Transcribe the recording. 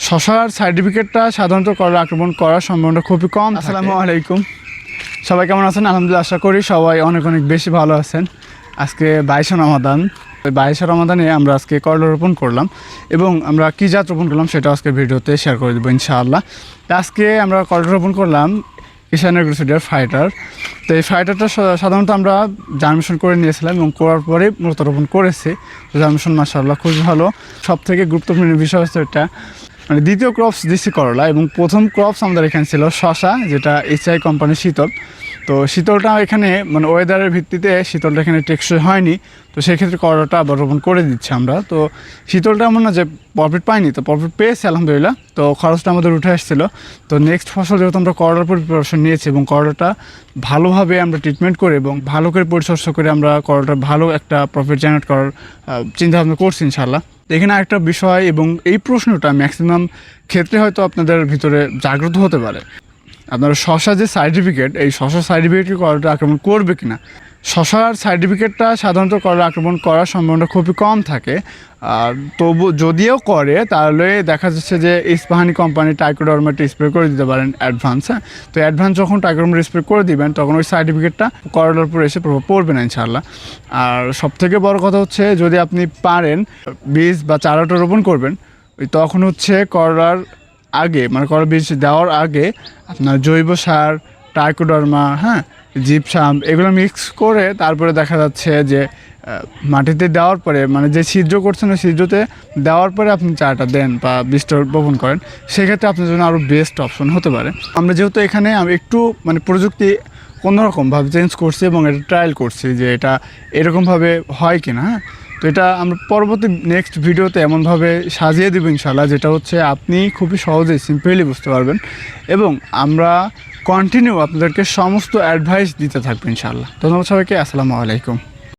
শশার সার্টিফিকেটটা সাধারণত করলা আক্রমণ করার সম্ভাবনা খুবই কম। আসসালামু আলাইকুম, সবাই কেমন আছেন? আলহামদুলিল্লাহ, আশা করি সবাই অনেক বেশি ভালো আছেন। আজকে 22 রমাদান। 22 রমাদানে আমরা আজকে করলা রোপণ করলাম এবং আমরা কী জাত রোপণ করলাম সেটা আজকে ভিডিওতে শেয়ার করে দেবো ইনশাআল্লাহ। আজকে আমরা করলা রোপণ করলাম কিষান এগ্রোসিডের ফাইটার। তো এই ফাইটারটা সাধারণত আমরা জার্মিনেশন করে নিয়েছিলাম এবং করার পরে মূলত রোপণ করেছি। জার্মিনেশন মাশাআল্লাহ খুবই ভালো। সবথেকে গুরুত্বপূর্ণ বিষয় হচ্ছে এটা মানে দ্বিতীয় ক্রপস দিচ্ছি করলা, এবং প্রথম ক্রপস আমাদের এখানে ছিল শশা, যেটা এইচআই কোম্পানির শীতল। তো শীতলটা এখানে মানে ওয়েদারের ভিত্তিতে শীতলটা এখানে টেকসই হয়নি, তো সেক্ষেত্রে করলাটা আবার রোপণ করে দিচ্ছি আমরা। তো শীতলটা এমন না যে প্রফিট পাইনি, তো প্রফিট পেয়েছি আলহামদুলিল্লাহ। তো খরচটা আমাদের উঠে আসছিলো। তো নেক্সট ফসল যেহেতু আমরা করলার প্রিপারেশন নিয়েছি এবং করলাটা ভালোভাবে আমরা ট্রিটমেন্ট করে এবং ভালো করে পরিচর্যা করে আমরা করলাটা ভালো একটা প্রফিট জেনারেট করার চিন্তাভাবনা করছি ইনশাআল্লাহ। এখানে আরেকটা বিষয়, এবং এই প্রশ্নটা ম্যাক্সিমাম ক্ষেত্রে হয়তো আপনাদের ভিতরে জাগ্রত হতে পারে, আপনারা শশা যে সার্টিফিকেট, এই শশা সার্টিফিকেটকে করলা আক্রমণ করবে কিনা। শশার সার্টিফিকেটটা সাধারণত করলা আক্রমণ করার সম্ভাবনা খুবই কম থাকে। আর তবু যদিও করে তাহলে দেখা যাচ্ছে যে ইস্পাহানি কোম্পানি টাইকোডার্মাটা স্প্রে করে দিতে পারেন অ্যাডভান্স। হ্যাঁ, তো অ্যাডভান্স যখন টাইকোডার্মা স্প্রে করে দিবেন তখন ওই সার্টিফিকেটটা করলার উপরে এসে প্রভাব পড়বে না ইনশাআল্লাহ। আর সবথেকে বড় কথা হচ্ছে, যদি আপনি পারেন বীজ বা চারাটা রোপণ করবেন, ওই তখন হচ্ছে করলার আগে মানে করলা বীজ দেওয়ার আগে আপনার জৈব সার, টাইকোডার্মা, হ্যাঁ, জিপসাম, এগুলো মিক্স করে তারপরে দেখা যাচ্ছে যে মাটিতে দেওয়ার পরে মানে যে ছিদ্র করছেন ওই ছিদ্রতে দেওয়ার পরে আপনি চারাটা দেন বা বীজটা বপন করেন, সেক্ষেত্রে আপনার জন্য আরও বেস্ট অপশন হতে পারে। আমরা যেহেতু এখানে আমি একটু মানে প্রযুক্তি অন্যরকমভাবে চেঞ্জ করছি এবং এটা ট্রায়াল করছি যে এটা এরকমভাবে হয় কি না। হ্যাঁ, তো এটা আমরা পরবর্তী নেক্সট ভিডিওতে এমনভাবে সাজিয়ে দেবো ইনশাআল্লাহ, যেটা হচ্ছে আপনি খুবই সহজেই সিম্পলি বুঝতে পারবেন, এবং আমরা কন্টিনিউ আপনাদেরকে সমস্ত অ্যাডভাইস দিতে থাকবো ইনশাআল্লাহ। ধন্যবাদ সবাইকে। আসসালামু আলাইকুম।